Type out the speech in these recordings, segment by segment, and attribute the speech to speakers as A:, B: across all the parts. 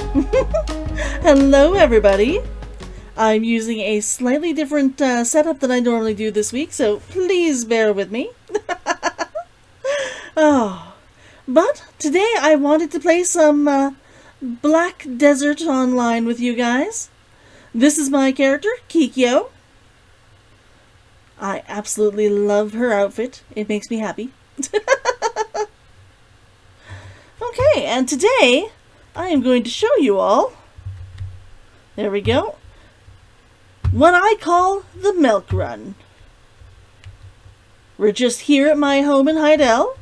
A: Hello everybody! I'm using a slightly different setup than I normally do this week, so please bear with me. Oh, but today I wanted to play some Black Desert Online with you guys. This is my character, Kikyo. I absolutely love her outfit. It makes me happy. Okay, and today I am going to show you all, there we go, what I call the milk run. We're just here at my home in Heidel.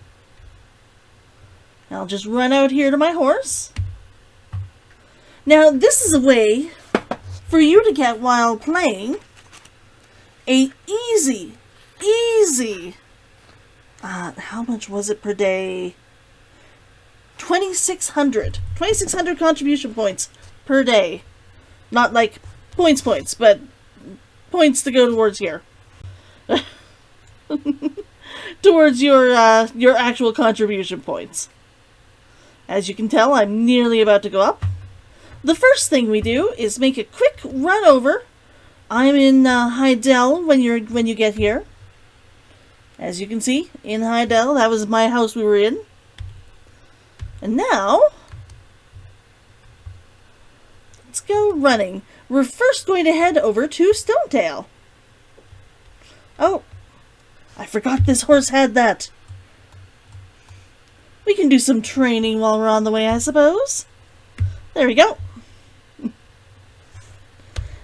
A: I'll just run out here to my horse. Now, this is a way for you to get, while playing, a easy, how much was it per day? 2,600 contribution points per day. Not like points, but points to go towards here. Towards your actual contribution points. As you can tell, I'm nearly about to go up. The first thing we do is make a quick run over. I'm in Heidel when you get here. As you can see, in Heidel, that was my house we were in. And now, let's go running. We're first going to head over to Stonetail. Oh, I forgot this horse had that. We can do some training while we're on the way, I suppose. There we go.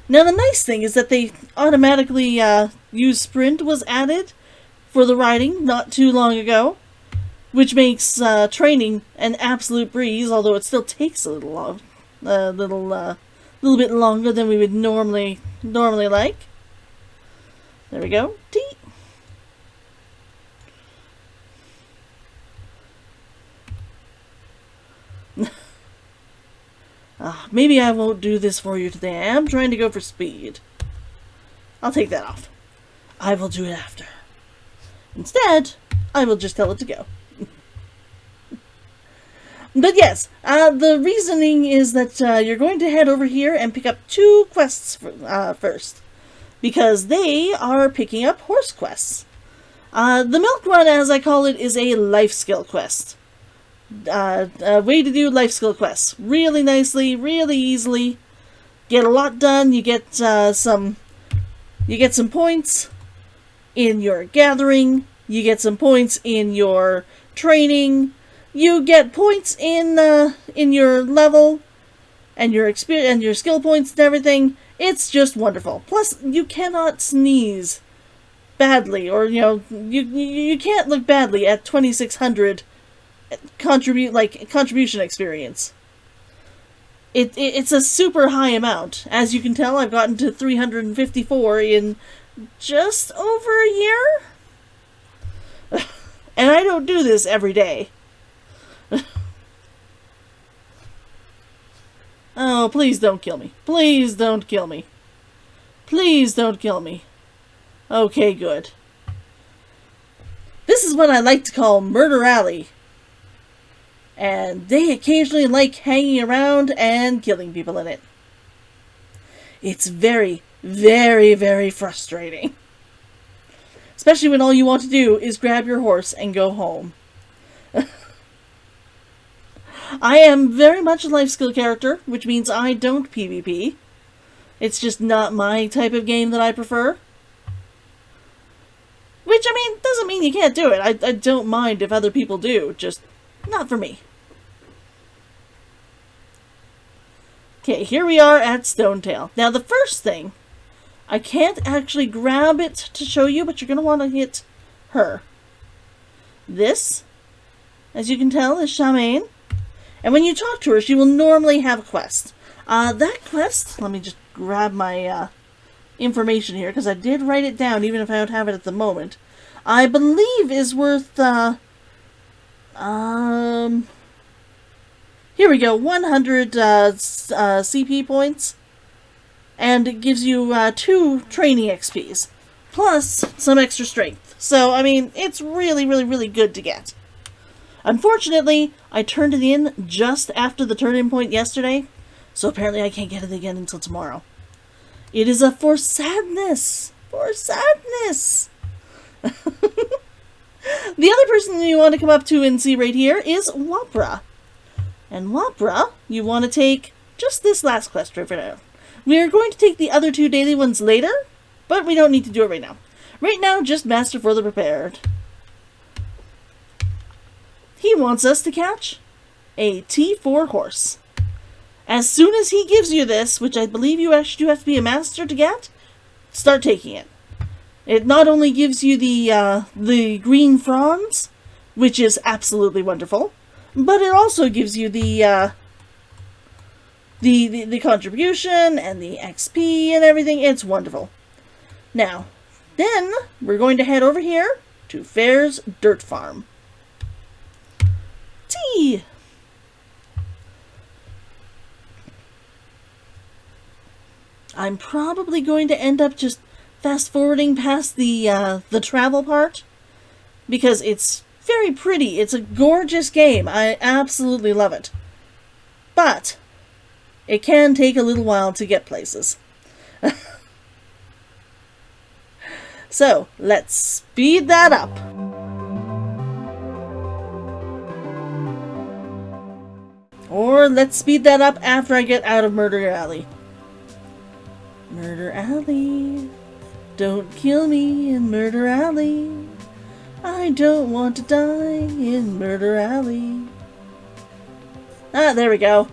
A: Now the nice thing is that they automatically use sprint was added for the riding not too long ago, which makes training an absolute breeze, although it still takes a little bit longer than we would normally like. There we go. Tee. Maybe I won't do this for you today. I am trying to go for speed. I'll take that off. I will do it after. Instead, I will just tell it to go. But yes, the reasoning is that you're going to head over here and pick up 2 quests first. Because they are picking up horse quests. The milk run, as I call it, is a life skill quest. A way to do life skill quests. Really nicely, really easily. Get a lot done. You get some points in your gathering. You get some points in your training. You get points in your level and your experience and your skill points and everything. It's just wonderful. Plus, you cannot sneeze badly, or you can't look badly at 2,600 contribution experience. It's a super high amount. As you can tell, I've gotten to 354 in just over a year. And I don't do this every day. Oh, please don't kill me. Please don't kill me. Please don't kill me. Okay, good. This is what I like to call Murder Alley. And they occasionally like hanging around and killing people in it. It's very, very, very frustrating. Especially when all you want to do is grab your horse and go home. I am very much a life skill character, which means I don't PvP. It's just not my type of game that I prefer. Which, I mean, doesn't mean you can't do it. I don't mind if other people do, just not for me. Okay, here we are at Stonetail. Now, the first thing, I can't actually grab it to show you, but you're going to want to hit her. This, as you can tell, is Bain. And when you talk to her, she will normally have a quest. That quest, let me just grab my information here, because I did write it down, even if I don't have it at the moment. I believe is worth, here we go, 100 CP points. And it gives you 2 training XPs, plus some extra strength. So, I mean, it's really, really, really good to get. Unfortunately, I turned it in just after the turn-in point yesterday, So apparently I can't get it again until tomorrow. It is a for sadness. For sadness. The other person you want to come up to and see right here is Wapra. And Wapra, you want to take just this last quest right now. We are going to take the other 2 daily ones later, but we don't need to do it right now. Right now, just Master for the Prepared. He wants us to catch a T4 horse. As soon as he gives you this, which I believe you actually do have to be a master to get, start taking it. It not only gives you the green fronds, which is absolutely wonderful, but it also gives you the contribution and the XP and everything. It's wonderful. Now, then we're going to head over here to Fair's Dirt Farm. Tea! I'm probably going to end up just fast-forwarding past the travel part, because it's very pretty. It's a gorgeous game. I absolutely love it. But it can take a little while to get places. So, let's speed that up. Or let's speed that up after I get out of Murder Alley. Murder Alley. Don't kill me in Murder Alley. I don't want to die in Murder Alley. Ah, there we go.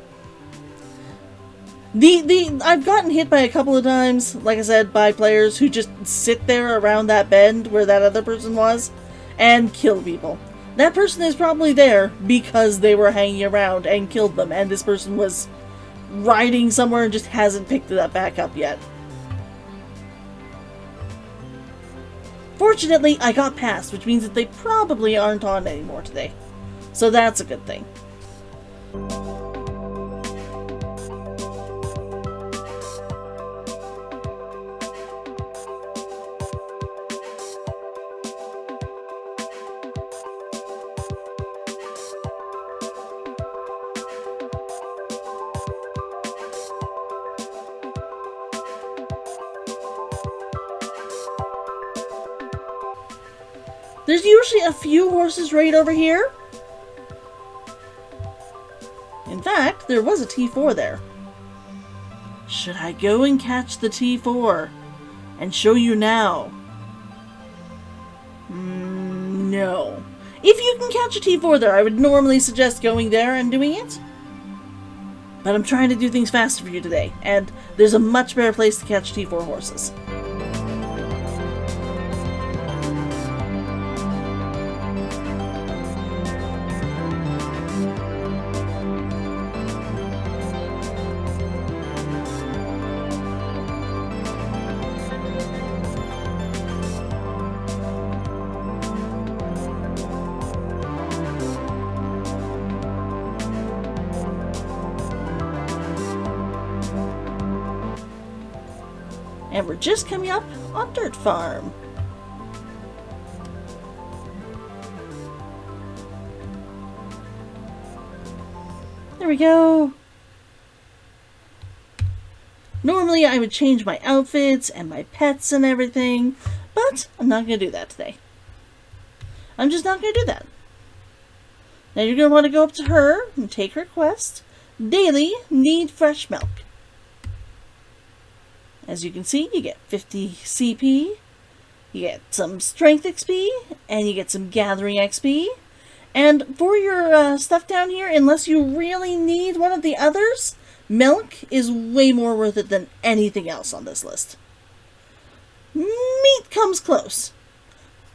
A: I've gotten hit by a couple of times, like I said, by players who just sit there around that bend where that other person was and kill people. That person is probably there because they were hanging around and killed them, and this person was riding somewhere and just hasn't picked it up back up yet. Fortunately, I got past, which means that they probably aren't on anymore today. So that's a good thing. There's usually a few horses right over here. In fact, there was a T4 there. Should I go and catch the T4 and show you now? No. If you can catch a T4 there, I would normally suggest going there and doing it. But I'm trying to do things faster for you today, and there's a much better place to catch T4 horses. And we're just coming up on Dirt Farm. There we go. Normally I would change my outfits and my pets and everything, but I'm not going to do that today. I'm just not going to do that. Now you're going to want to go up to her and take her quest. Daily, need fresh milk. As you can see, you get 50 CP, you get some strength XP, and you get some gathering XP. And for your stuff down here, unless you really need one of the others, milk is way more worth it than anything else on this list. Meat comes close,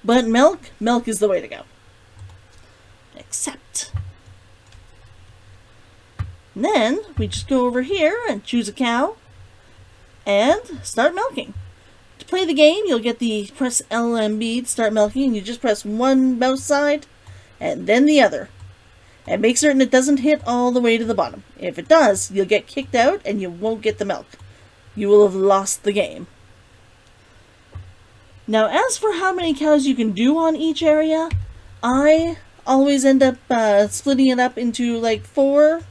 A: but milk is the way to go. Except. And then we just go over here and choose a cow. And start milking. To play the game, you'll get the press LMB to start milking, and you just press one mouse side and then the other. And make certain it doesn't hit all the way to the bottom. If it does, you'll get kicked out and you won't get the milk. You will have lost the game. Now, as for how many cows you can do on each area, I always end up splitting it up into like 4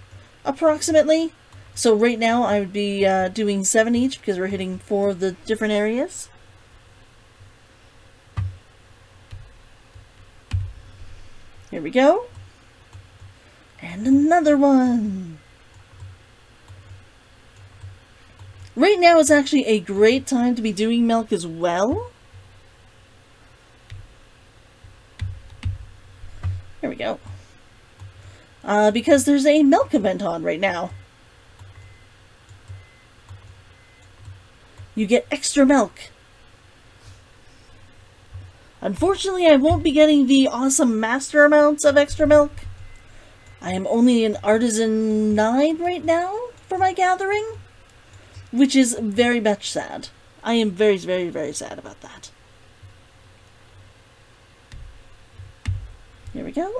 A: approximately. So right now I would be doing 7 each because we're hitting 4 of the different areas. Here we go. And another one. Right now is actually a great time to be doing milk as well. There we go. Because there's a milk event on right now. You get extra milk. Unfortunately, I won't be getting the awesome master amounts of extra milk. I am only an artisan 9 right now for my gathering, which is very much sad. I am very, very, very sad about that. Here we go.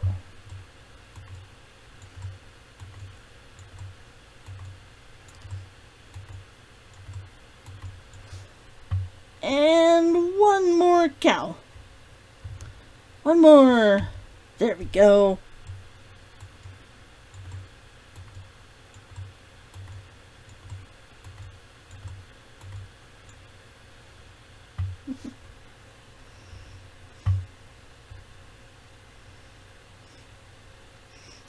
A: And one more cow. One more. There we go.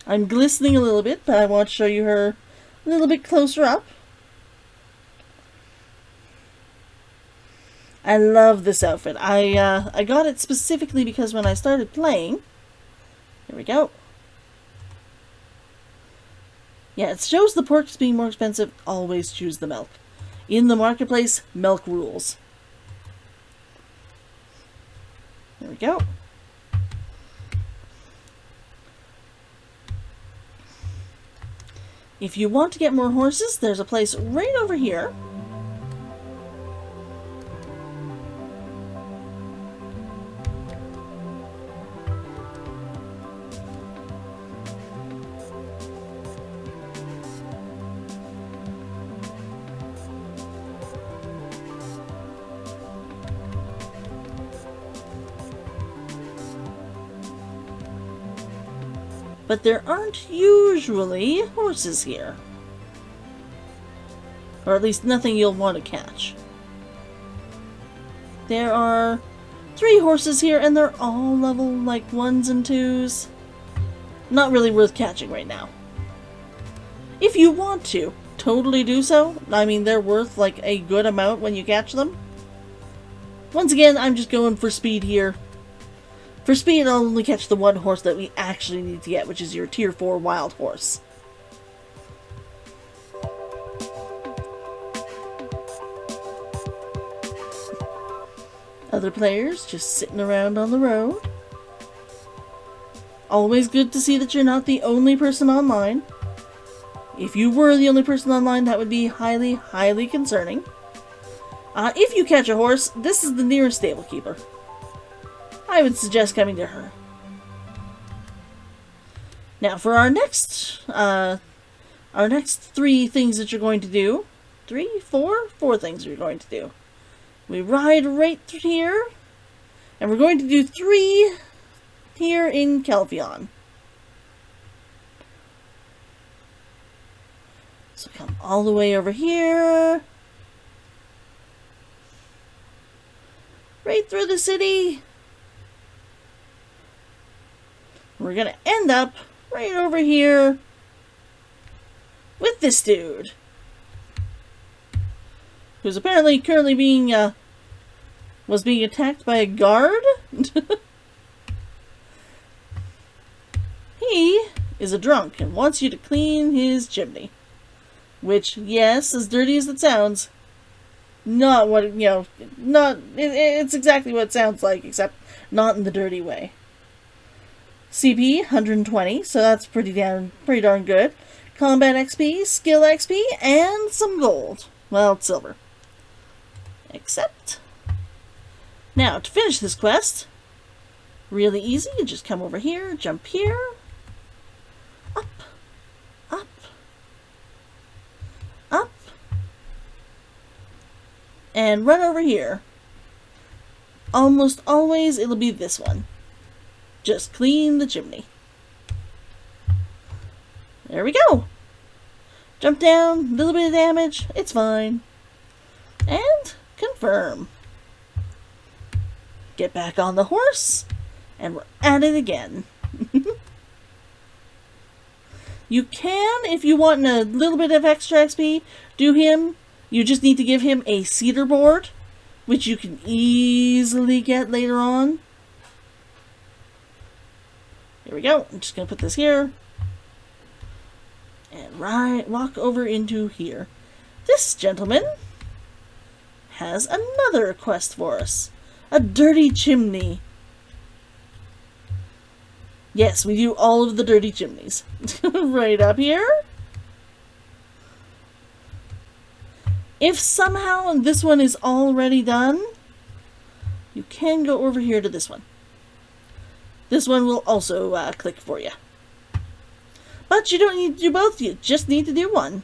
A: I'm glistening a little bit, but I want to show you her a little bit closer up. I love this outfit. I got it specifically because when I started playing, here we go. Yeah, it shows the porks being more expensive. Always choose the milk. In the marketplace, milk rules. There we go. If you want to get more horses, there's a place right over here. But there aren't usually horses here. Or at least nothing you'll want to catch. There are 3 horses here and they're all level like 1s and 2s. Not really worth catching right now. If you want to, totally do so. I mean, they're worth like a good amount when you catch them. Once again, I'm just going for speed here. For speed, I'll only catch the one horse that we actually need to get, which is your tier 4 wild horse. Other players just sitting around on the road. Always good to see that you're not the only person online. If you were the only person online, that would be highly, highly concerning. If you catch a horse, this is the nearest stable keeper. I would suggest coming to her. Now for our next 3 things that you're going to do. 4 things you're going to do. We ride right through here, and we're going to do 3 here in Kelvion. So come all the way over here. Right through the city. We're going to end up right over here with this dude. Who's apparently currently being, was being attacked by a guard? He is a drunk and wants you to clean his chimney. Which, yes, as dirty as it sounds, not what, it's exactly what it sounds like, except not in the dirty way. CP 120, so that's pretty darn good. Combat XP, skill XP, and some gold. Well, it's silver. Except, now to finish this quest, really easy. You just come over here, jump here, up, up, up, and run over here. Almost always it'll be this one. Just clean the chimney. There we go. Jump down, a little bit of damage, it's fine. And confirm. Get back on the horse, and we're at it again. You can, if you want a little bit of extra XP, do him. You just need to give him a cedar board, which you can easily get later on. Here we go. I'm just going to put this here. And walk over into here. This gentleman has another quest for us. A dirty chimney. Yes, we do all of the dirty chimneys. Right up here. If somehow this one is already done, you can go over here to this one. This one will also click for you. But you don't need to do both, you just need to do one.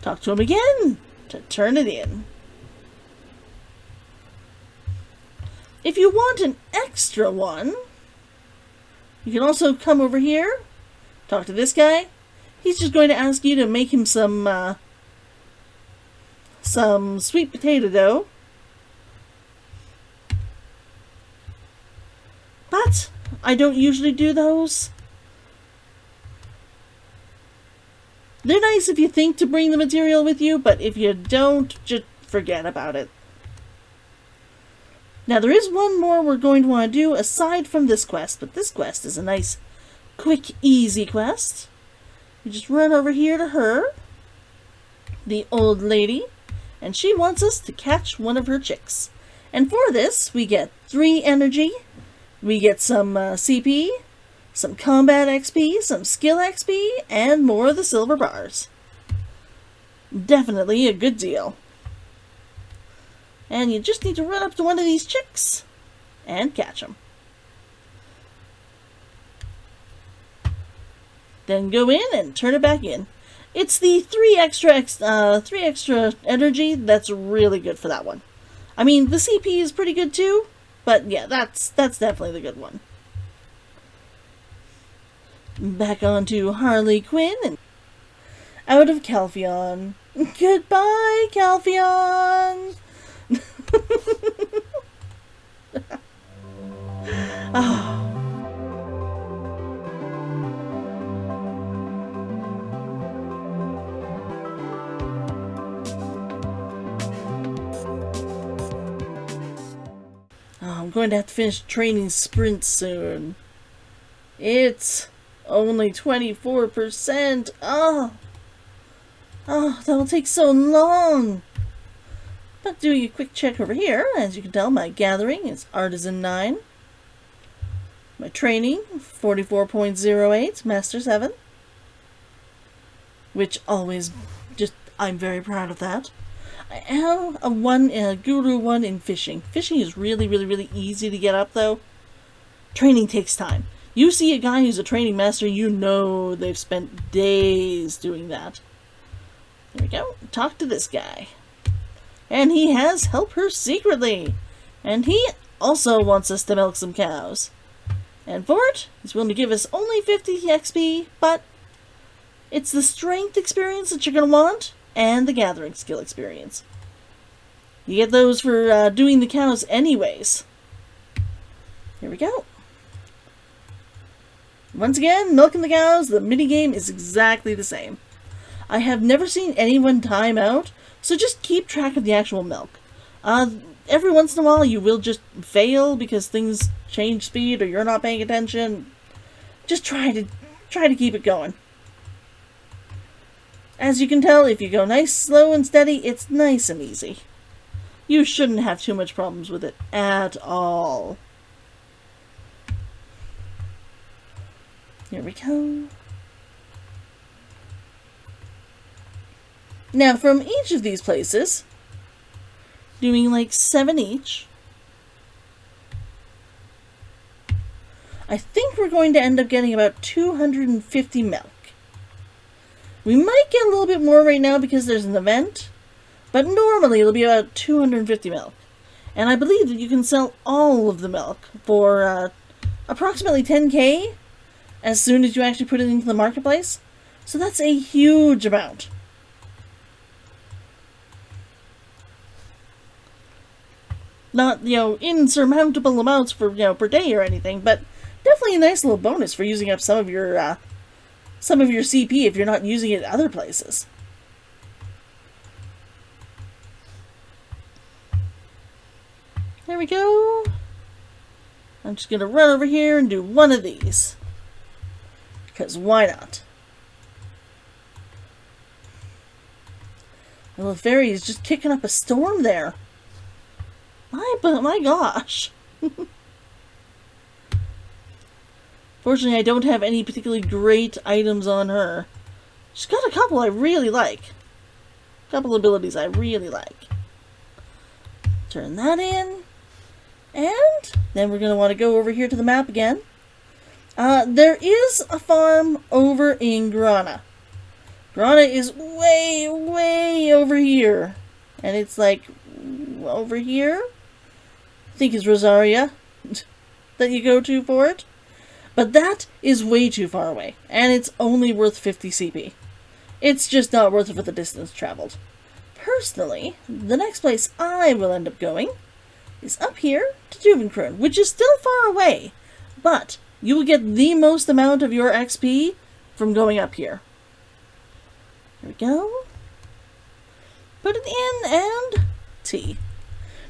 A: Talk to him again to turn it in. If you want an extra one, you can also come over here, talk to this guy. He's just going to ask you to make him some sweet potato dough. But I don't usually do those. They're nice if you think to bring the material with you, but if you don't, just forget about it. Now there is one more we're going to want to do aside from this quest, but this quest is a nice, quick, easy quest. You just run over here to her, the old lady, and she wants us to catch one of her chicks. And for this, we get 3 energy, we get some CP, some combat XP, some skill XP, and more of the silver bars. Definitely a good deal. And you just need to run up to one of these chicks and catch them. Then go in and turn it back in. It's the 3 extra energy that's really good for that one. I mean, the CP is pretty good too, but yeah, that's definitely the good one. Back onto Harley Quinn and out of Calpheon. Goodbye, Calpheon! Oh. I'm going to have to finish training sprint soon. It's only 24%. Oh, that will take so long. But doing a quick check over here, as you can tell, my gathering is Artisan 9. My training, 44.08, Master 7. Which always, I'm very proud of that. I have a Guru 1 in fishing. Fishing is really, really, really easy to get up, though. Training takes time. You see a guy who's a training master, you know they've spent days doing that. There we go. Talk to this guy. And he has helped her secretly. And he also wants us to milk some cows. And for it, he's willing to give us only 50 XP, but it's the strength experience that you're going to want, and the gathering skill experience. You get those for doing the cows anyways. Here we go. Once again, milking the cows, the minigame is exactly the same. I have never seen anyone time out, so just keep track of the actual milk. Every once in a while you will just fail because things change speed or you're not paying attention. Just try to keep it going. As you can tell, if you go nice, slow, and steady, it's nice and easy. You shouldn't have too much problems with it at all. Here we go. Now, from each of these places, doing like 7 each, I think we're going to end up getting about 250 milk. We might get a little bit more right now because there's an event, but normally it'll be about 250 milk. And I believe that you can sell all of the milk for approximately 10k as soon as you actually put it into the marketplace. So that's a huge amount. Not, insurmountable amounts for, per day or anything, but definitely a nice little bonus for using up some of your CP if you're not using it other places. There we go. I'm just gonna run over here and do one of these. Because why not? The little fairy is just kicking up a storm there. My gosh. Fortunately, I don't have any particularly great items on her. She's got a couple I really like. A couple abilities I really like. Turn that in. And then we're going to want to go over here to the map again. There is a farm over in Grana. Grana is way, way over here. And it's like over here. I think is Rosaria that you go to for it. But that is way too far away. And it's only worth 50 CP. It's just not worth it for the distance traveled. Personally, the next place I will end up going is up here to Duvencrune, which is still far away. But you will get the most amount of your XP from going up here. There we go. Put it in and T.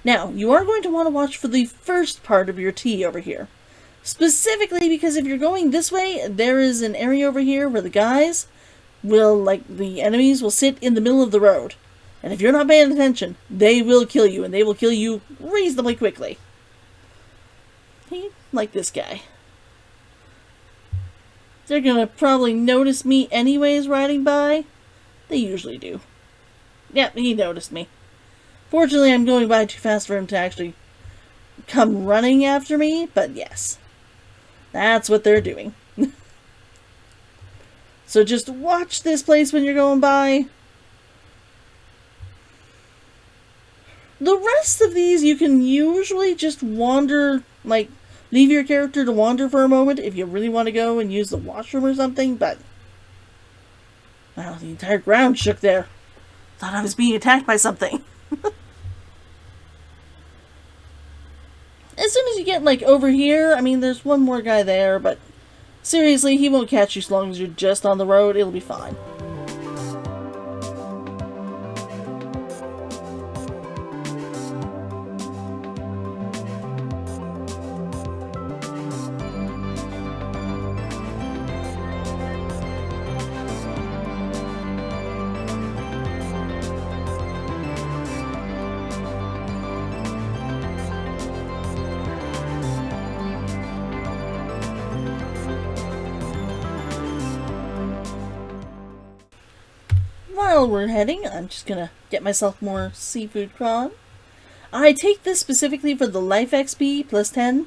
A: Now, you are going to want to watch for the first part of your T over here. Specifically because if you're going this way, there is an area over here where the guys will, the enemies will sit in the middle of the road. And if you're not paying attention, they will kill you, and they will kill you reasonably quickly. Like this guy. They're gonna probably notice me anyways riding by. They usually do. Yep, he noticed me. Fortunately, I'm going by too fast for him to actually come running after me, but yes. That's what they're doing. So just watch this place when you're going by. The rest of these you can usually just wander, leave your character to wander for a moment if you really want to go and use the washroom or something, but... Wow, the entire ground shook there. Thought I was being attacked by something. As soon as you get, over here, I mean, there's one more guy there, but seriously, he won't catch you as long as you're just on the road. It'll be fine. While we're heading, I'm just gonna get myself more seafood crawn. I take this specifically for the life XP plus 10%,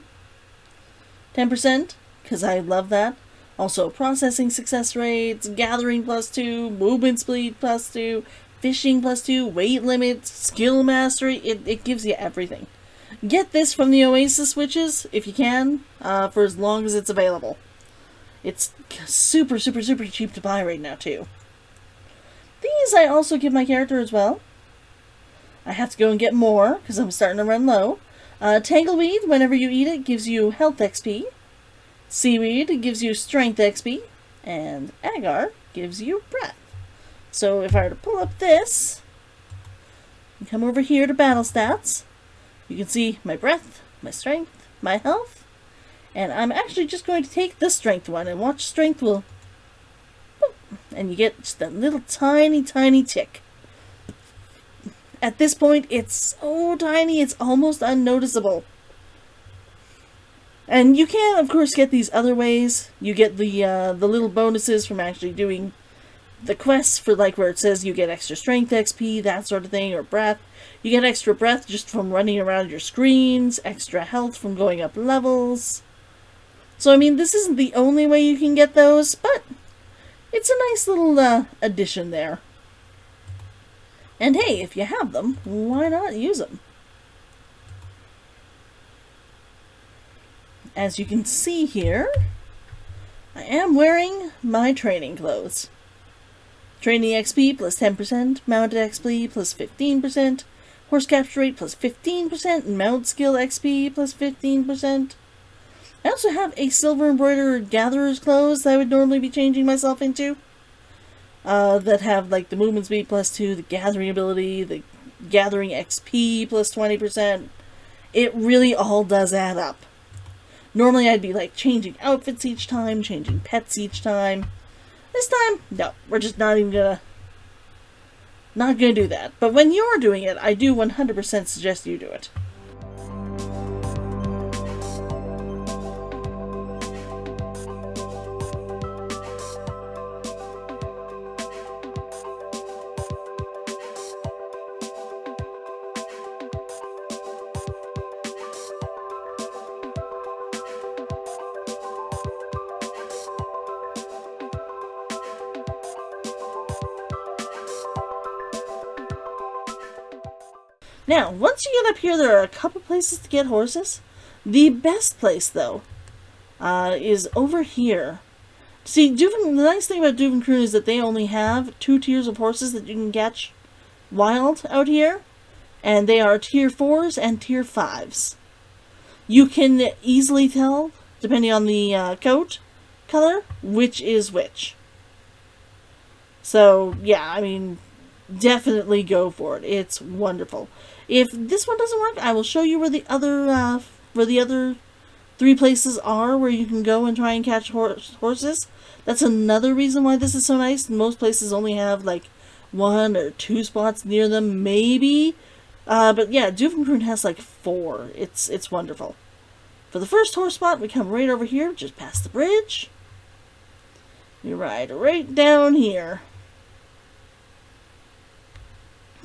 A: because I love that. Also, processing success rates, gathering plus 2, movement speed plus 2, fishing plus 2, weight limits, skill mastery, it gives you everything. Get this from the Oasis switches, if you can, for as long as it's available. It's super, super, super cheap to buy right now, too. These I also give my character as well. I have to go and get more, because I'm starting to run low. Tangleweed, whenever you eat it, gives you health XP. Seaweed gives you strength XP. And agar gives you breath. So if I were to pull up this, and come over here to battle stats, you can see my breath, my strength, my health. And I'm actually just going to take the strength one, and watch strength will... And you get just that little tiny, tiny tick. At this point, it's so tiny, it's almost unnoticeable. And you can, of course, get these other ways. You get the little bonuses from actually doing the quests for, where it says you get extra strength XP, that sort of thing, or breath. You get extra breath just from running around your screens, extra health from going up levels. So, I mean, this isn't the only way you can get those, but... it's a nice little addition there. And hey, if you have them, why not use them? As you can see here, I am wearing my training clothes. Training XP plus 10%, mounted XP plus 15%, horse capture rate plus 15%, and mount skill XP plus 15%. I also have a silver embroidered gatherer's clothes that I would normally be changing myself into. That have like the movement speed plus 2, the gathering ability, the gathering XP plus 20%. It really all does add up. Normally I'd be like changing outfits each time, changing pets each time. This time, no, we're just not gonna do that. But when you're doing it, I do 100% suggest you do it. Now, once you get up here, there are a couple places to get horses. The best place, though, is over here. See, the nice thing about Duvencrune is that they only have 2 tiers of horses that you can catch wild out here. And they are tier 4s and tier 5s. You can easily tell, depending on the coat color, which is which. So, yeah, I mean, definitely go for it. It's wonderful. If this one doesn't work, I will show you where the other 3 places are where you can go and try and catch horses. That's another reason why this is so nice. Most places only have like 1 or 2 spots near them, maybe. But yeah, Duvencrune has like 4. It's wonderful. For the first horse spot, we come right over here, just past the bridge. We ride right down here.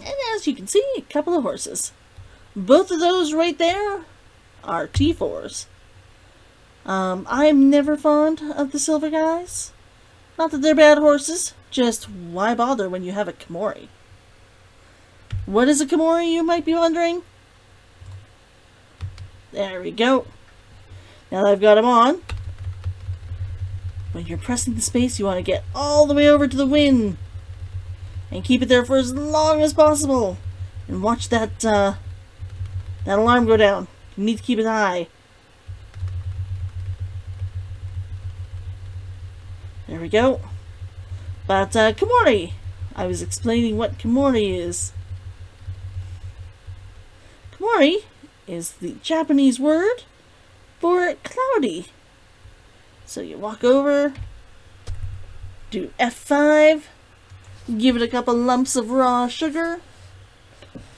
A: And as you can see, a couple of horses. Both of those right there are T4s. I'm never fond of the silver guys. Not that they're bad horses, just why bother when you have a Komori? What is a Komori, you might be wondering? There we go. Now that I've got him on, when you're pressing the space, you want to get all the way over to the win. And keep it there for as long as possible. And watch that alarm go down. You need to keep it high. There we go. But, Komori. I was explaining what Komori is. Komori is the Japanese word for cloudy. So you walk over, do F5, give it a couple lumps of raw sugar.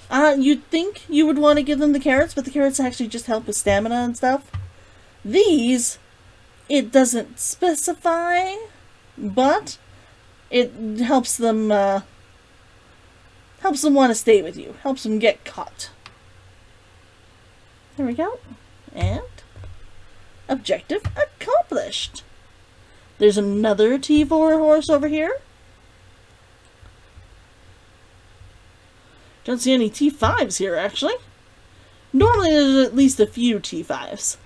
A: You'd think you would want to give them the carrots, but the carrots actually just help with stamina and stuff. These, it doesn't specify, but it helps them want to stay with you. Helps them get caught. There we go. And objective accomplished. There's another T4 horse over here. Don't see any T5s here, actually. Normally there's at least a few T5s.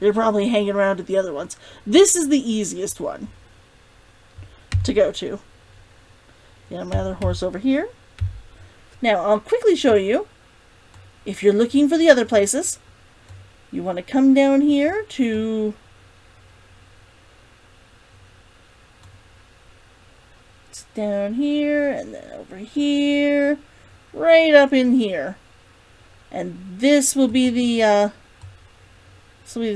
A: They're probably hanging around at the other ones. This is the easiest one to go to. Got my other horse over here. Now, I'll quickly show you, if you're looking for the other places, you want to come down here to... It's down here, and then over here, right up in here. And this will be the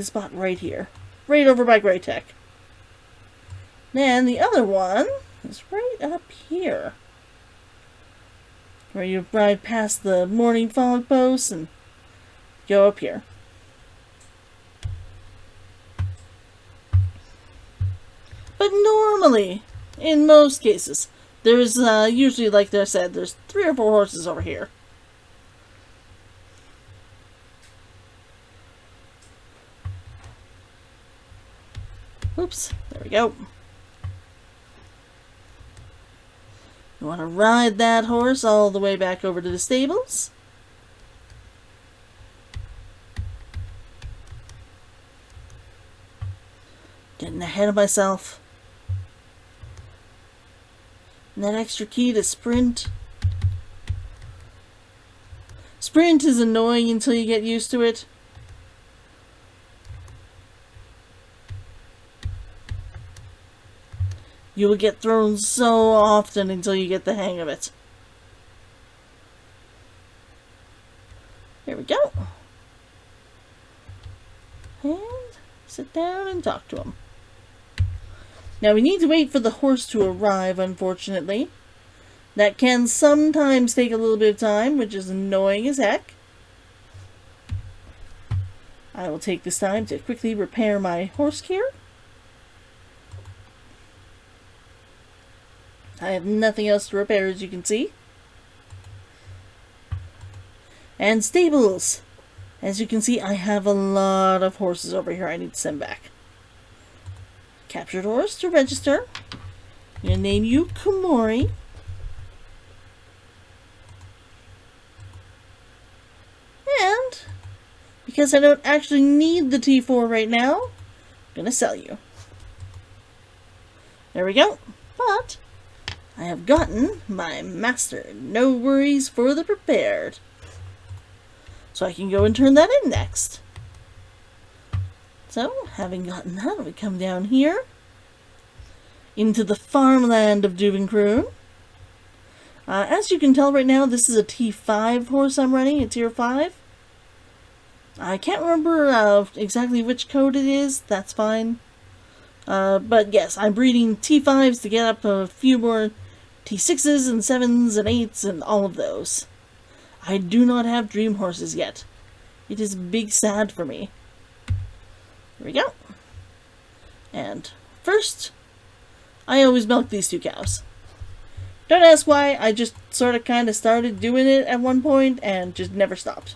A: spot right here. Right over by Grey Tech. Then the other one is right up here. Where you ride past the morning fog posts and go up here. But normally, in most cases, there's usually, like I said, there's 3 or 4 horses over here. Oops, there we go. You want to ride that horse all the way back over to the stables. Getting ahead of myself. And that extra key to sprint. Sprint is annoying until you get used to it. You will get thrown so often until you get the hang of it. There we go. And sit down and talk to him. Now we need to wait for the horse to arrive, unfortunately. That can sometimes take a little bit of time, which is annoying as heck. I will take this time to quickly repair my horse gear. I have nothing else to repair, as you can see. And stables. As you can see, I have a lot of horses over here I need to send back. Captured horse to register. I'm going to name you Komori. And because I don't actually need the T4 right now, I'm going to sell you. There we go. But I have gotten my master. No worries for the prepared. So I can go and turn that in next. So, having gotten that, we come down here into the farmland of Duvencrune. As you can tell right now, this is a T5 horse I'm running, a tier 5. I can't remember exactly which code it is. That's fine. But yes, I'm breeding T5s to get up a few more T6s and 7s and 8s and all of those. I do not have dream horses yet. It is big sad for me. Here we go. And first, I always milk these 2 cows. Don't ask why, I just sort of kind of started doing it at one point and just never stopped.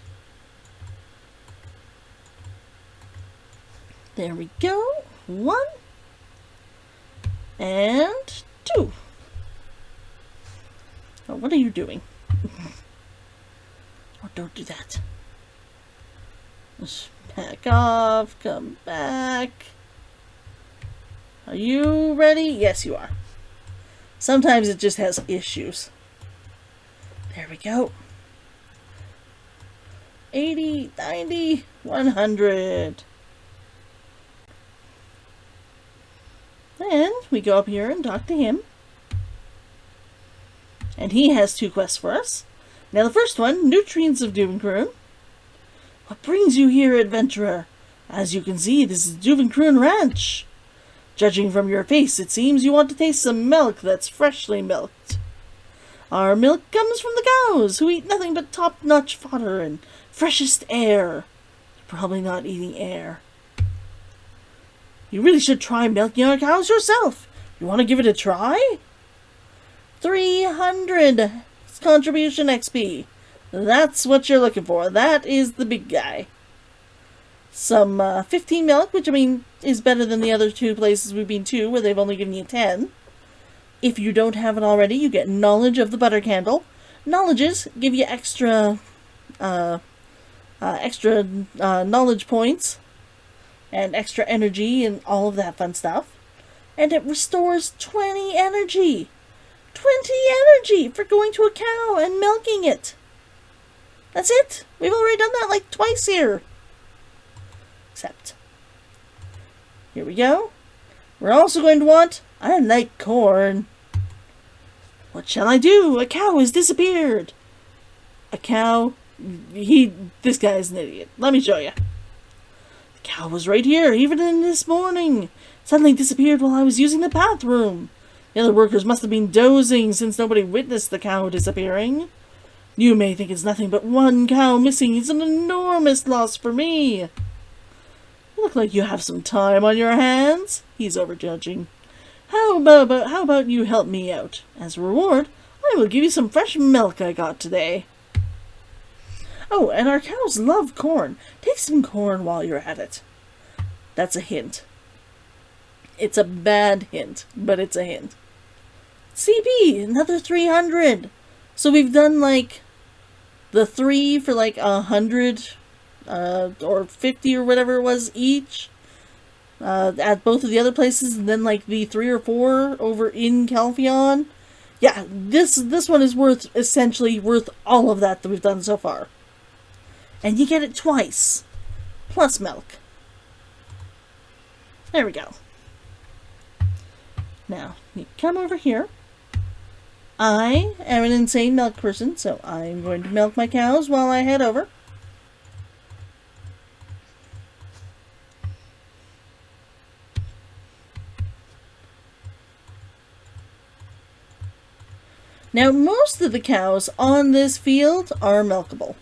A: There we go. 1 and 2. Oh, what are you doing? Oh, don't do that. Just back off. Come back. Are you ready? Yes, you are. Sometimes it just has issues. There we go. 80, 90, 100. Then we go up here and talk to him. And he has 2 quests for us. Now the first one, Nutrients of Duvencrune. What brings you here, adventurer? As you can see, this is Duvencrune Ranch. Judging from your face, it seems you want to taste some milk that's freshly milked. Our milk comes from the cows, who eat nothing but top-notch fodder and freshest air. You're probably not eating air. You really should try milking our cows yourself. You want to give it a try? 300 contribution XP. That's what you're looking for. That is the big guy. Some 15 milk, which I mean is better than the other 2 places we've been to, where they've only given you 10. If you don't have it already, you get knowledge of the butter candle. Knowledges give you extra knowledge points and extra energy and all of that fun stuff. And it restores 20 energy. 20 energy for going to a cow and milking it. That's it. We've already done that like twice here. Except, here we go. We're also going to want, I like corn. What shall I do? A cow has disappeared. A cow? This guy is an idiot. Let me show you. The cow was right here, even in this morning. Suddenly disappeared while I was using the bathroom. The other workers must have been dozing since nobody witnessed the cow disappearing. You may think it's nothing, but 1 cow missing is an enormous loss for me. You look like you have some time on your hands. He's overjudging. How about you help me out? As a reward, I will give you some fresh milk I got today. Oh, and our cows love corn. Take some corn while you're at it. That's a hint. It's a bad hint, but it's a hint. CP, another 300. So we've done like the 3 for like 100 or 50 or whatever it was each at both of the other places, and then like the 3 or 4 over in Calpheon. Yeah, this one is essentially worth all of that we've done so far. And you get it twice. Plus milk. There we go. Now, you come over here. I am an insane milk person, so I'm going to milk my cows while I head over. Now, most of the cows on this field are milkable.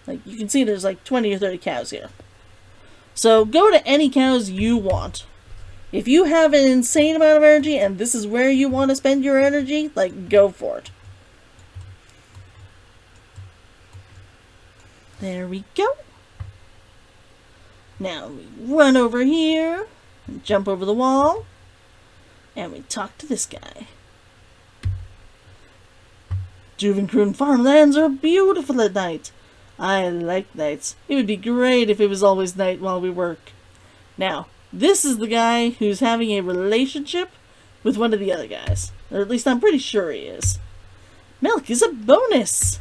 A: Like, you can see there's like 20 or 30 cows here. So, go to any cows you want. If you have an insane amount of energy and this is where you want to spend your energy, like, go for it. There we go. Now, we run over here, and jump over the wall, and we talk to this guy. Duvencrune farmlands are beautiful at night. I like nights. It would be great if it was always night while we work. Now, this is the guy who's having a relationship with one of the other guys. Or at least I'm pretty sure he is. Milk is a bonus!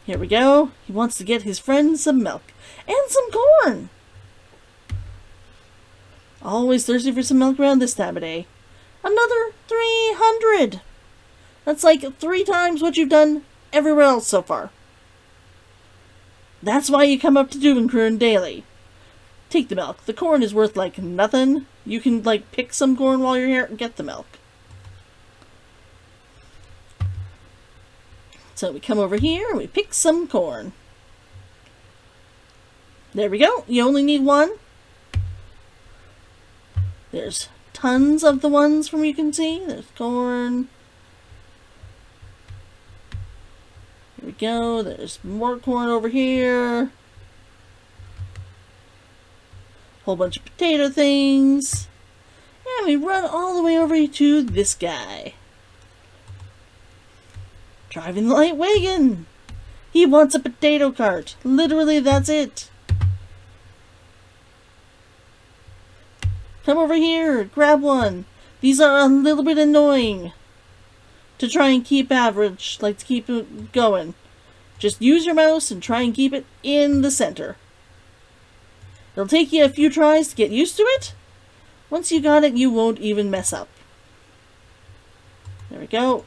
A: Here we go. He wants to get his friend some milk. And some corn! Always thirsty for some milk around this time of day. Another 300! That's like 3 times what you've done everywhere else so far. That's why you come up to Duvencrune daily. Take the milk. The corn is worth like nothing. You can like pick some corn while you're here and get the milk. So we come over here and we pick some corn. There we go. You only need 1. There's tons of the ones from you can see. There's corn. Here we go. There's more corn over here. Whole bunch of potato things. And we run all the way over to this guy. Driving the light wagon. He wants a potato cart. Literally, that's it. Come over here. Grab one. These are a little bit annoying to try and keep average, like to keep it going. Just use your mouse and try and keep it in the center. It'll take you a few tries to get used to it. Once you got it, you won't even mess up. There we go.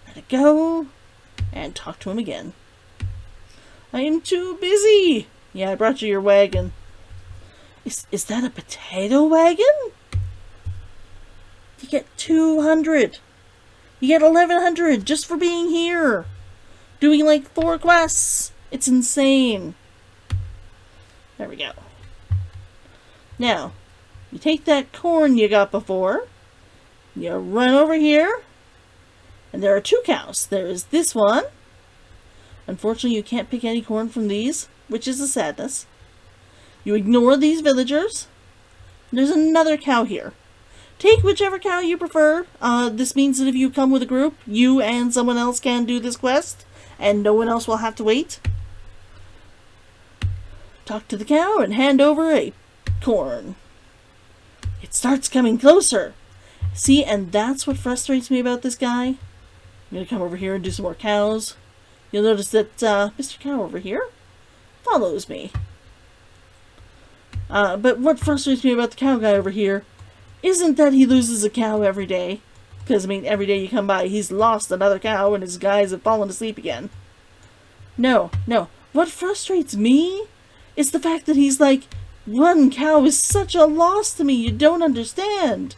A: Let it go. And talk to him again. I am too busy. Yeah, I brought you your wagon. Is that a potato wagon? You get 200. You get 1100 just for being here. Doing like 4 quests. It's insane. There we go. Now, you take that corn you got before. You run over here. And there are 2 cows. There is this one. Unfortunately, you can't pick any corn from these, which is a sadness. You ignore these villagers. There's another cow here. Take whichever cow you prefer. This means that if you come with a group, you and someone else can do this quest, and no one else will have to wait. Talk to the cow and hand over a corn. It starts coming closer. See, and that's what frustrates me about this guy. I'm going to come over here and do some more cows. You'll notice that Mr. Cow over here follows me. But what frustrates me about the cow guy over here isn't that he loses a cow every day. Because, I mean, every day you come by, he's lost another cow and his guys have fallen asleep again. No. What frustrates me is the fact that he's like, 1 cow is such a loss to me, you don't understand.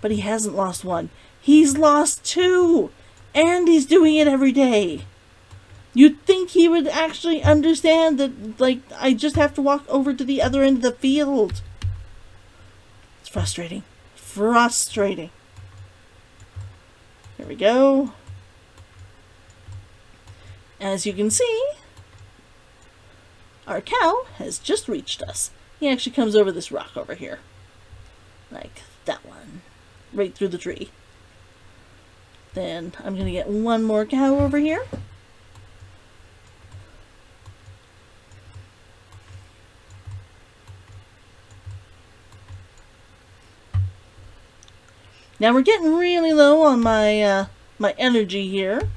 A: But he hasn't lost 1. He's lost 2. And he's doing it every day. You'd think he would actually understand that, like, I just have to walk over to the other end of the field. It's frustrating. Frustrating. There we go. As you can see, our cow has just reached us. He actually comes over this rock over here. Like that one. Right through the tree. Then I'm going to get 1 more cow over here. Now we're getting really low on my my energy here.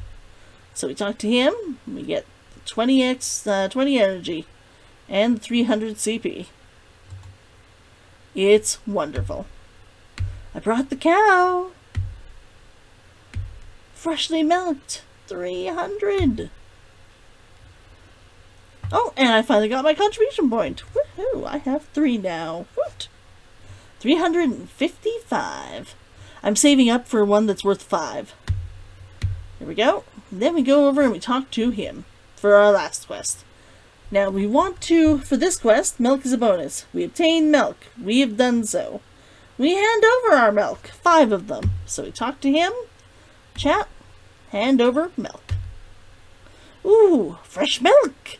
A: So we talk to him. We get 20 energy and 300 CP. It's wonderful. I brought the cow. Freshly milked. 300. Oh, and I finally got my contribution point. Woohoo! I have 3 now. Woot! 355. I'm saving up for one that's worth 5. There we go. Then we go over and we talk to him for our last quest. Now we want to, for this quest, milk is a bonus. We obtain milk. We have done so. We hand over our milk. 5 of them. So we talk to him. Chat. Hand over milk. Ooh, fresh milk.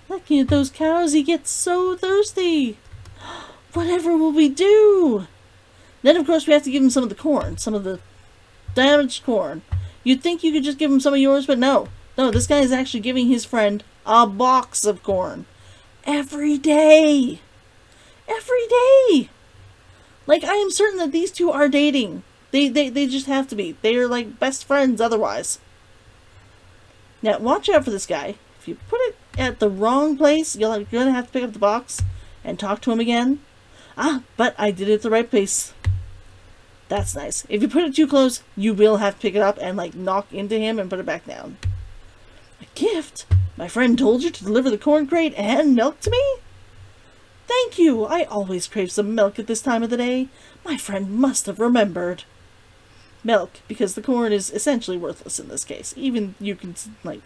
A: Looking at those cows, he gets so thirsty. Whatever will we do? Then, of course, we have to give him some of the corn. Some of the damaged corn. You'd think you could just give him some of yours, but no. No, this guy is actually giving his friend a box of corn. Every day. Every day. Like, I am certain that these two are dating. They just have to be. They are like best friends otherwise. Now, watch out for this guy. If you put it at the wrong place, you're going to have to pick up the box and talk to him again. Ah, but I did it at the right place. That's nice. If you put it too close, you will have to pick it up and like knock into him and put it back down. A gift? My friend told you to deliver the corn crate and milk to me? Thank you. I always crave some milk at this time of the day. My friend must have remembered. Milk, because the corn is essentially worthless in this case. Even you can, like,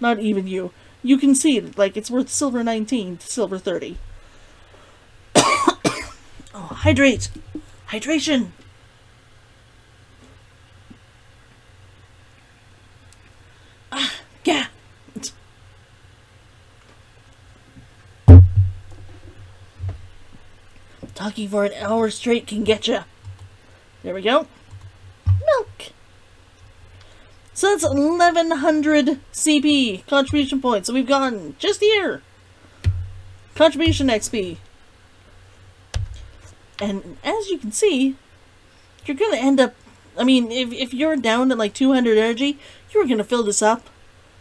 A: not even you. You can see that, like, it's worth silver 19 to silver 30. Oh, hydrate! Hydration! Ah, yeah! Talking for an hour straight can get ya. There we go. Milk! So that's 1100 CP contribution points. So we've gotten just here. Contribution XP. And as you can see, you're going to end up, I mean, if you're down at like 200 energy, you're going to fill this up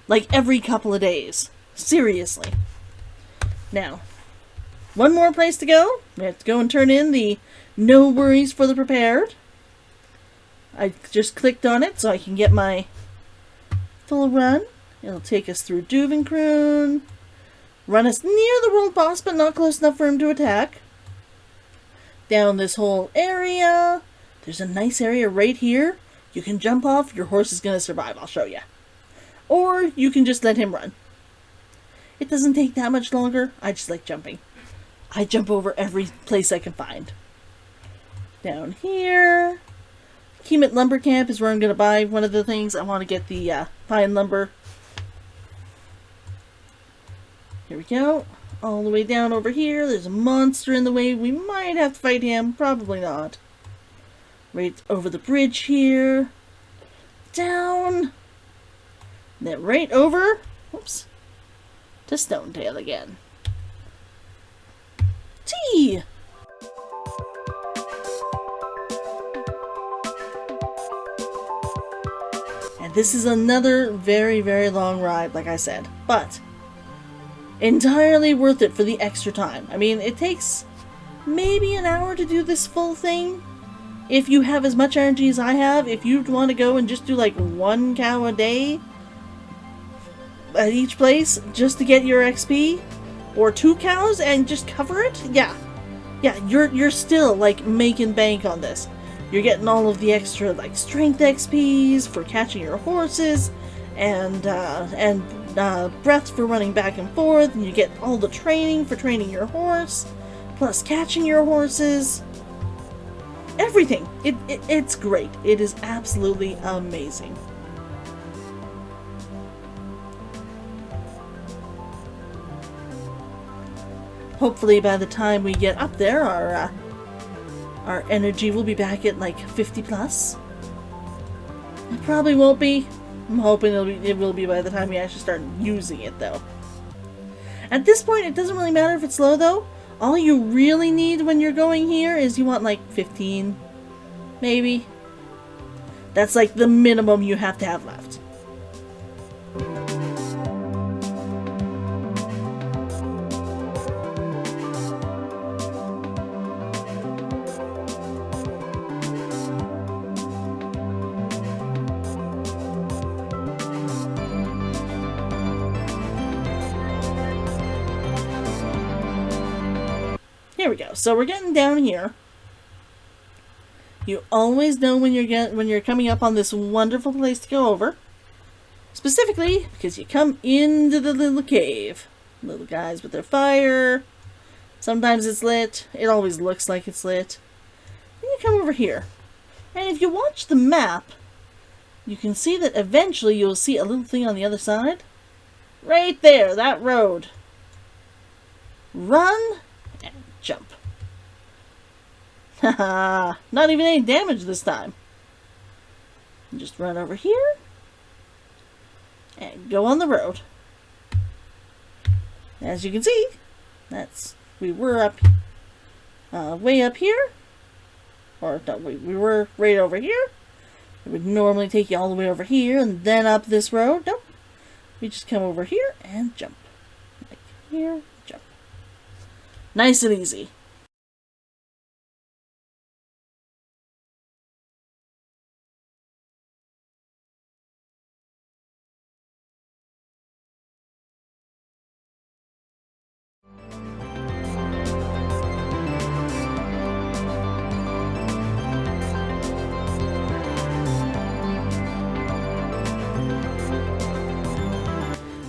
A: like every couple of days. Seriously. Now, one more place to go. We have to go and turn in the no worries for the prepared. I just clicked on it so I can get my full run. It'll take us through Duvencrune, run us near the world boss but not close enough for him to attack. Down this whole area. There's a nice area right here. You can jump off. Your horse is going to survive. I'll show you. Or you can just let him run. It doesn't take that much longer. I just like jumping. I jump over every place I can find. Down here. Kemet Lumber Camp is where I'm going to buy one of the things. I want to get the pine lumber. Here we go. All the way down over here. There's a monster in the way. We might have to fight him. Probably not. Right over the bridge here. Down. Then right over. Whoops. To Stonetail again. Tea! And this is another very, very long ride, like I said. But entirely worth it for the extra time. I mean, it takes maybe an hour to do this full thing. If you have as much energy as I have, if you want to go and just do like 1 cow a day at each place just to get your XP, or 2 cows and just cover it, yeah, you're still like making bank on this. You're getting all of the extra like strength XPs for catching your horses, and breath for running back and forth, and you get all the training for training your horse, plus catching your horses. Everything. It's great. It is absolutely amazing. Hopefully by the time we get up there, our energy will be back at like 50 plus. It probably won't be. I'm hoping it will be by the time we actually start using it, though. At this point, it doesn't really matter if it's low, though. All you really need when you're going here is you want like 15, maybe. That's like the minimum you have to have left. Here we go. So we're getting down here. You always know when you're coming up on this wonderful place to go over. Specifically, because you come into the little cave. Little guys with their fire. Sometimes it's lit. It always looks like it's lit. Then you come over here. And if you watch the map, you can see that eventually you'll see a little thing on the other side. Right there, that road. Run and jump. Haha, not even any damage this time. Just run over here and go on the road. As you can see, we were up way up here, or no, we were right over here. It would normally take you all the way over here and then up this road. Nope, we just come over here and jump. Like here, jump. Nice and easy.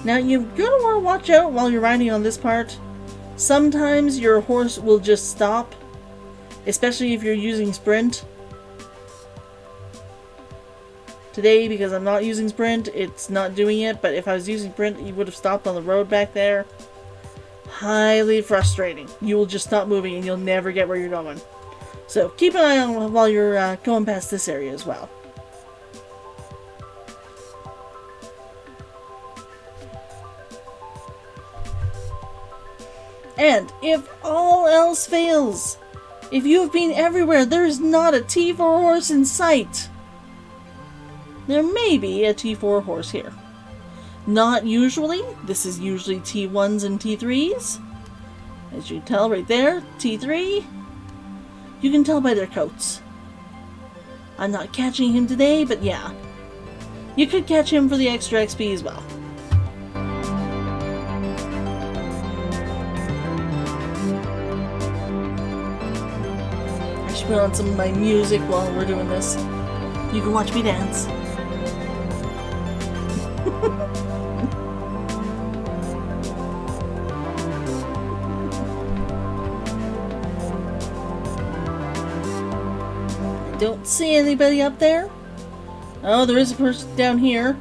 A: Now you're going to want to watch out while you're riding on this part. Sometimes your horse will just stop, especially if you're using sprint. Today, because I'm not using sprint, it's not doing it, but if I was using sprint, you would have stopped on the road back there. Highly frustrating. You will just stop moving and you'll never get where you're going. So keep an eye on while you're going past this area as well. And if all else fails, if you have been everywhere, there is not a T4 horse in sight. There may be a T4 horse here. Not usually. This is usually T1s and T3s. As you can tell right there, T3. You can tell by their coats. I'm not catching him today, but yeah. You could catch him for the extra XP as well. I should put on some of my music while we're doing this. You can watch me dance. Don't see anybody up there. Oh, there is a person down here,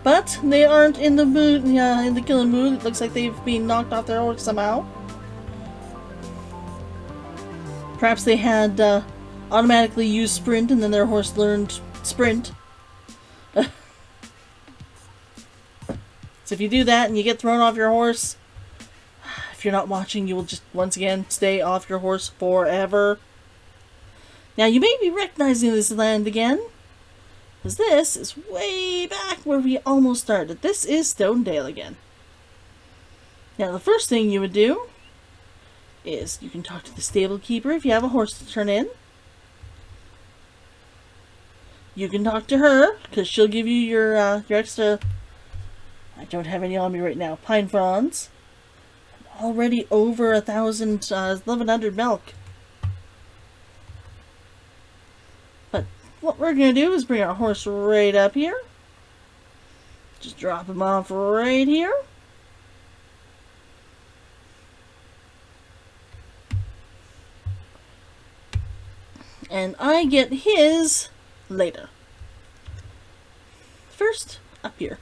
A: but they aren't in the mood, in the killing mood. It looks like they've been knocked off their horse somehow. Perhaps they had automatically used sprint, and then their horse learned sprint. So if you do that and you get thrown off your horse, if you're not watching, you will just once again stay off your horse forever. Now, you may be recognizing this land again, because this is way back where we almost started. This is Stonetail again. Now, the first thing you would do is you can talk to the stable keeper if you have a horse to turn in. You can talk to her, because she'll give you your extra... I don't have any on me right now. Pine fronds. I'm already over 1,100 milk. What we're going to do is bring our horse right up here. Just drop him off right here. And I get his later. First, up here.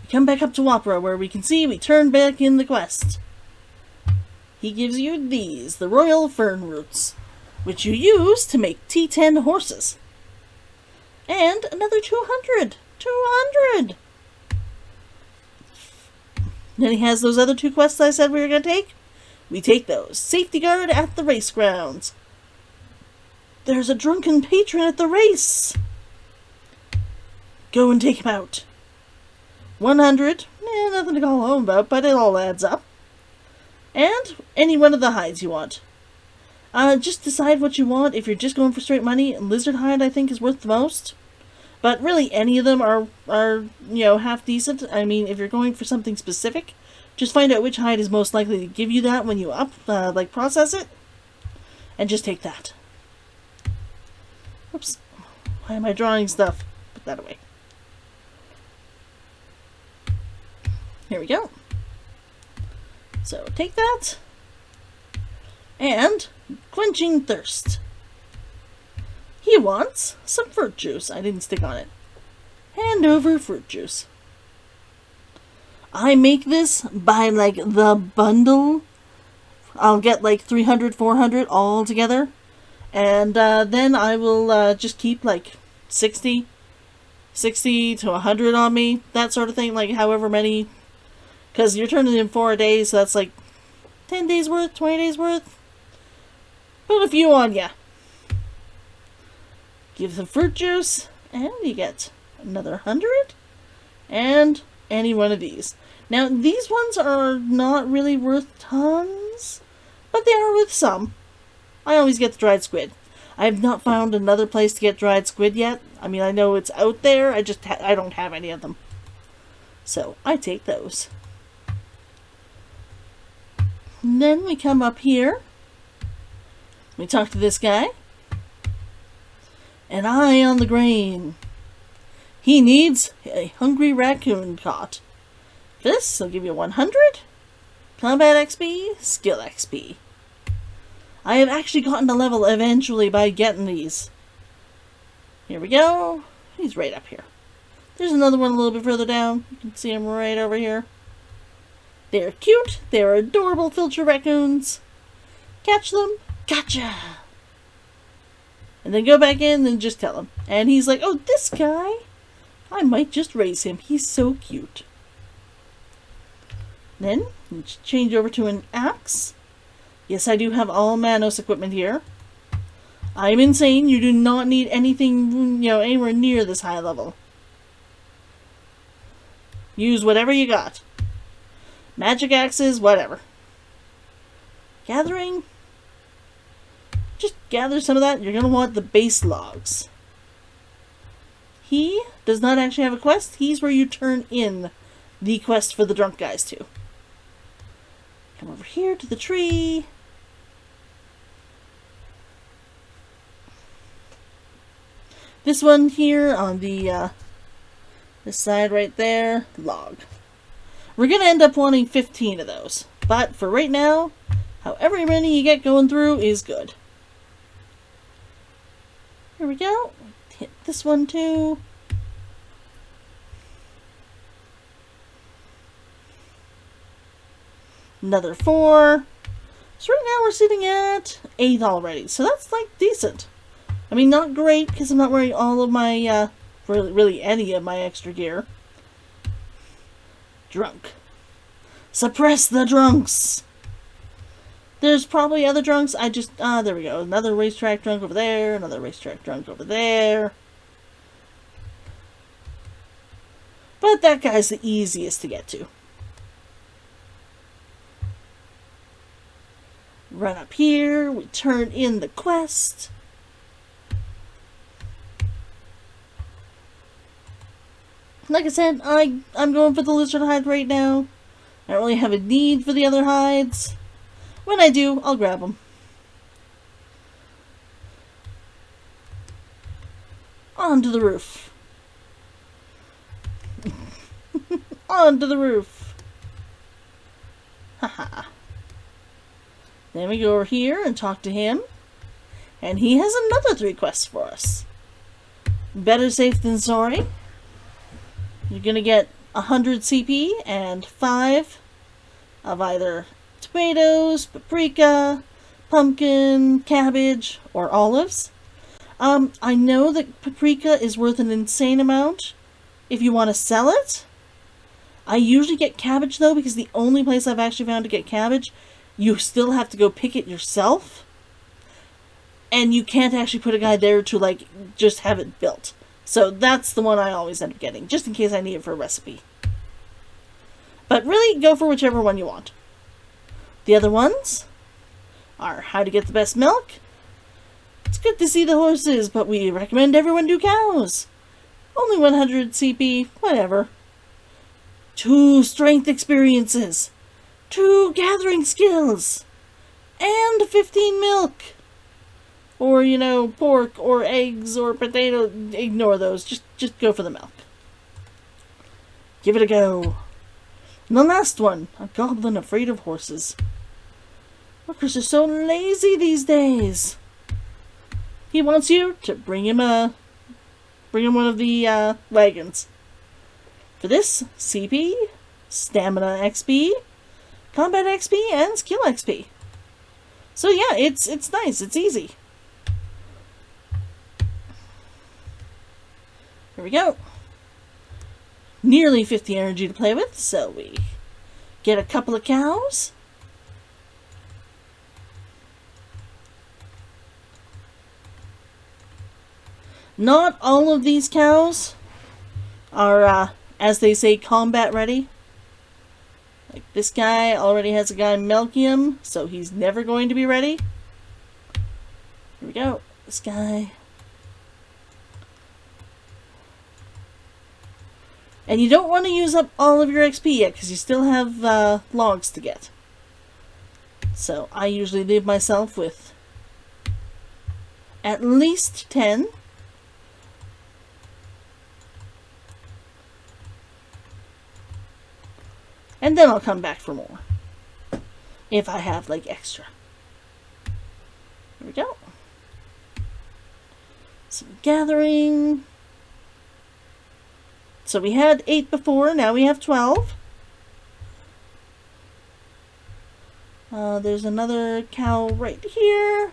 A: We come back up to Wapra where we can see we turn back in the quest. He gives you these, the royal fern roots, which you use to make T10 horses. And another 200! 200! Then he has those other two quests I said we were going to take. We take those. Safety guard at the race grounds. There's a drunken patron at the race. Go and take him out. 100. Nothing to call home about, but it all adds up. And any one of the hides you want. Just decide what you want. If you're just going for straight money, lizard hide I think is worth the most. But really, any of them are half decent. I mean, if you're going for something specific, just find out which hide is most likely to give you that when you process it, and just take that. Oops. Why am I drawing stuff? Put that away. Here we go. So, take that. And quenching thirst. He wants some fruit juice. I didn't stick on it. Hand over fruit juice. I make this by the bundle. I'll get 300, 400 all together. And then I will just keep 60 to 100 on me. That sort of thing. However many. Because you're turning in 4 days. So that's 10 days worth, 20 days worth. Put a few on ya. Give the fruit juice, and you get another 100, and any one of these. Now, these ones are not really worth tons, but they are worth some. I always get the dried squid. I have not found another place to get dried squid yet. I mean, I know it's out there, I don't have any of them. So, I take those. And then we come up here. We talk to this guy. An eye on the grain. He needs a hungry raccoon caught. For this, I'll give you 100. Combat XP, skill XP. I have actually gotten a level eventually by getting these. Here we go. He's right up here. There's another one a little bit further down. You can see him right over here. They're cute. They're adorable filter raccoons. Catch them. Gotcha! And then go back in and just tell him. And he's like, oh, this guy? I might just raise him. He's so cute. Then, change over to an axe. Yes, I do have all Manos equipment here. I'm insane. You do not need anything, anywhere near this high level. Use whatever you got. Magic axes, whatever. Gathering. Just gather some of that. You're going to want the base logs. He does not actually have a quest. He's where you turn in the quest for the drunk guys to. Come over here to the tree. This one here on the this side right there, log. We're going to end up wanting 15 of those. But for right now, however many you get going through is good. Here we go. Hit this one too. Another 4. So right now we're sitting at 8 already. So that's decent. I mean, not great because I'm not wearing all of my, really any of my extra gear. Drunk. Suppress the drunks. There's probably other drunks. There we go. Another racetrack drunk over there. Another racetrack drunk over there. But that guy's the easiest to get to. Run up here. We turn in the quest. Like I said, I'm going for the lizard hide right now. I don't really have a need for the other hides. When I do, I'll grab them. Onto the roof. Onto the roof. Haha. Then we go over here and talk to him. And he has another 3 quests for us. Better safe than sorry. You're going to get 100 CP and 5 of either tomatoes, paprika, pumpkin, cabbage, or olives. I know that paprika is worth an insane amount if you want to sell it. I usually get cabbage though, because the only place I've actually found to get cabbage you still have to go pick it yourself. And you can't actually put a guy there to, like, just have it built. So that's the one I always end up getting, just in case I need it for a recipe. But really, go for whichever one you want. The other ones are how to get the best milk. It's good to see the horses, but we recommend everyone do cows. Only 100 CP, whatever. 2 strength experiences. 2 gathering skills. And 15 milk. Or, you know, pork or eggs or potato. Ignore those. Just go for the milk. Give it a go. And the last one. A goblin afraid of horses. Workers are so lazy these days. He wants you to bring him one of the wagons. For this, CP, Stamina XP, Combat XP, and Skill XP. So yeah, it's nice. It's easy. Here we go. Nearly 50 energy to play with, so we get a couple of cows. Not all of these cows are, as they say, combat ready. Like this guy already has a guy milking him, so he's never going to be ready. Here we go. This guy. And you don't want to use up all of your XP yet, because you still have logs to get. So I usually leave myself with at least 10. And then I'll come back for more. If I have, like, extra. Here we go. Some gathering. So we had 8 before, now we have 12. There's another cow right here.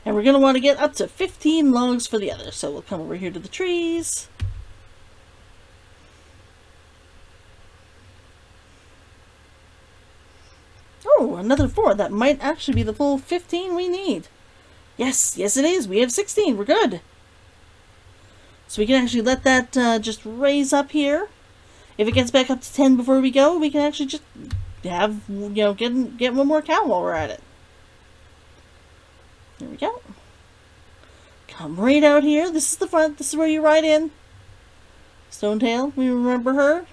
A: And we're going to want to get up to 15 logs for the other. So we'll come over here to the trees. Oh, another 4. That might actually be the full 15 we need. Yes, yes it is. We have 16. We're good. So we can actually let that just raise up here. If it gets back up to 10 before we go, we can actually just have, you know, get one more cow while we're at it. There we go. Come right out here. This is the front. This is where you ride in. Stonetail, we remember her?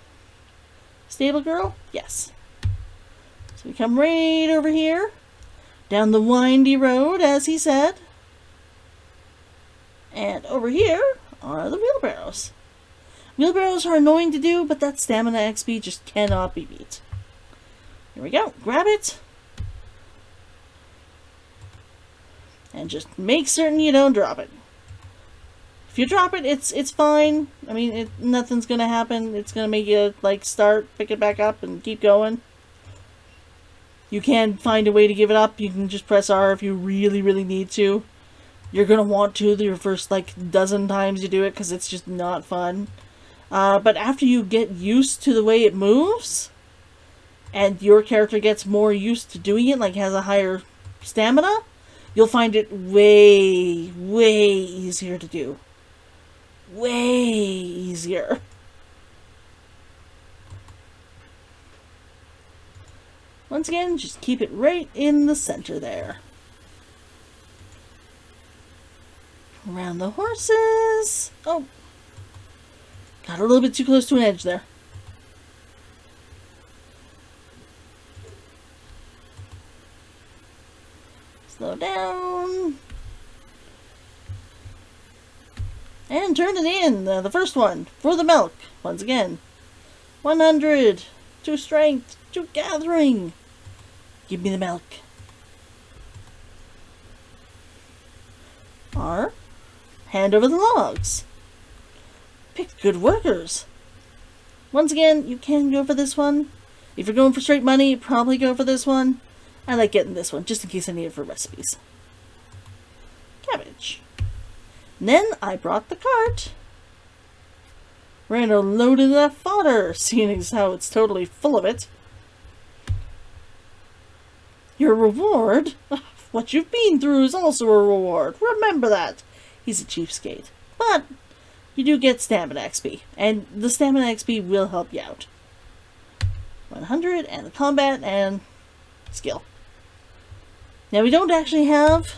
A: Stable girl? Yes. So we come right over here. Down the windy road, as he said. And over here are the wheelbarrows. Wheelbarrows are annoying to do, but that stamina XP just cannot be beat. Here we go. Grab it. And just make certain you don't drop it. If you drop it, it's fine. I mean, nothing's gonna happen. It's gonna make you, like, start, pick it back up, and keep going. You can find a way to give it up. You can just press R if you really, really need to. You're gonna want to your first, like, dozen times you do it, because it's just not fun. But after you get used to the way it moves, and your character gets more used to doing it, like has a higher stamina, you'll find it way, way easier to do. Way easier. Once again, just keep it right in the center there. Around the horses. Oh. Got a little bit too close to an edge there. Slow down. And turn it in. The first one. For the milk. Once again. 100. 2 strength. 2 gathering. Give me the milk. R. Hand over the logs. Pick good workers. Once again, you can go for this one. If you're going for straight money, probably go for this one. I like getting this one, just in case I need it for recipes. cabbage. And then I brought the cart. We're gonna load it up fodder, seeing as how it's totally full of it. Your reward? What you've been through is also a reward. Remember that. He's a cheapskate. But you do get stamina XP, and the stamina XP will help you out. 100, and the combat, and skill. Now we don't actually have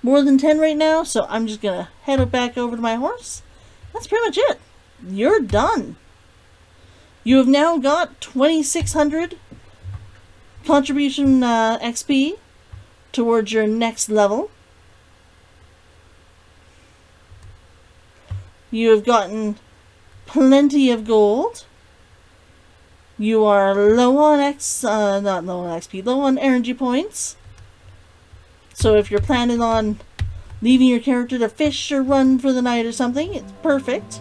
A: more than 10 right now, so I'm just gonna head back over to my horse. That's pretty much it. You're done. You have now got 2,600 contribution XP towards your next level. You have gotten plenty of gold. You are low on not low on XP, low on energy points. So if you're planning on leaving your character to fish or run for the night or something, it's perfect.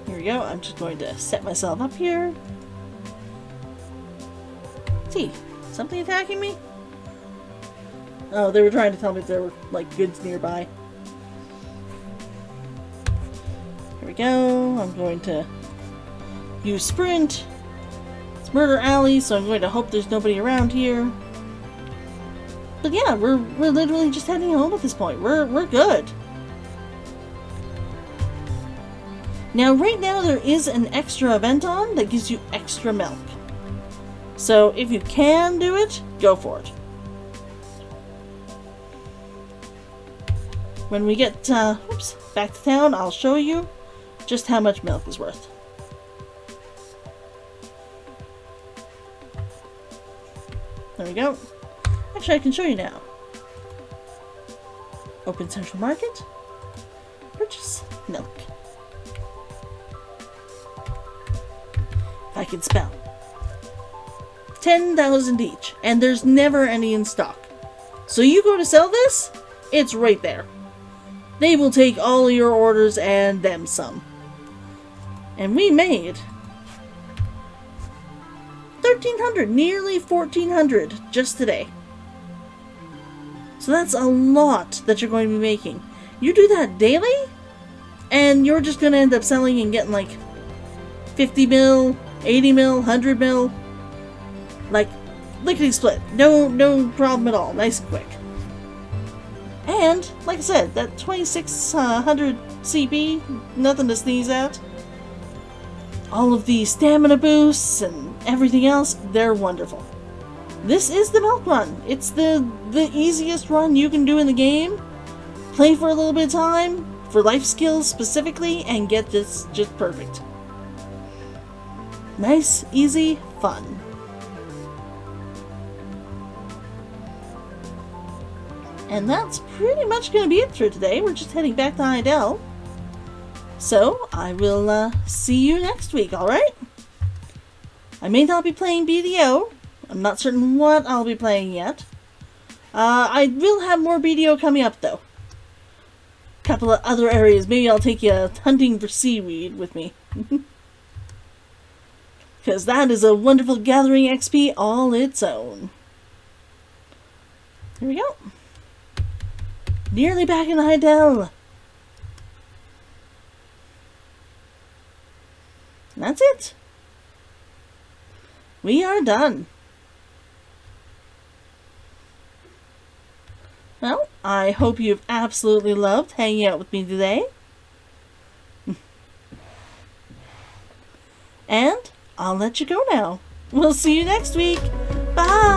A: Here we go. I'm just going to set myself up here. See, something attacking me? Oh, they were trying to tell me if there were, like, goods nearby. Here we go. I'm going to use sprint. It's murder alley, so I'm going to hope there's nobody around here. But yeah, we're literally just heading home at this point. We're good. Now, right now, there is an extra event on that gives you extra milk. So, if you can do it, go for it. When we get back to town, I'll show you just how much milk is worth. There we go. Actually, I can show you now. Open Central Market. Purchase milk. If I can spell. 10,000 each, and there's never any in stock. So you go to sell this, it's right there. They will take all your orders and them some. And we made 1,300, nearly 1,400 just today. So that's a lot that you're going to be making. You do that daily, and you're just going to end up selling and getting like 50 mil, 80 mil, 100 mil. Like, lickety split. No problem at all. Nice and quick. And, like I said, that 2,600 CP, nothing to sneeze at. All of the stamina boosts and everything else, they're wonderful. This is the milk run. It's the easiest run you can do in the game. Play for a little bit of time, for life skills specifically, and get this just perfect. Nice, easy, fun. And that's pretty much going to be it for today. We're just heading back to Heidel. So, I will see you next week, alright? I may not be playing BDO. I'm not certain what I'll be playing yet. I will have more BDO coming up, though. A couple of other areas. Maybe I'll take you hunting for seaweed with me. Because that is a wonderful gathering XP all its own. Here we go. Nearly back in Heidel. That's it. We are done. Well, I hope you've absolutely loved hanging out with me today. And I'll let you go now. We'll see you next week. Bye!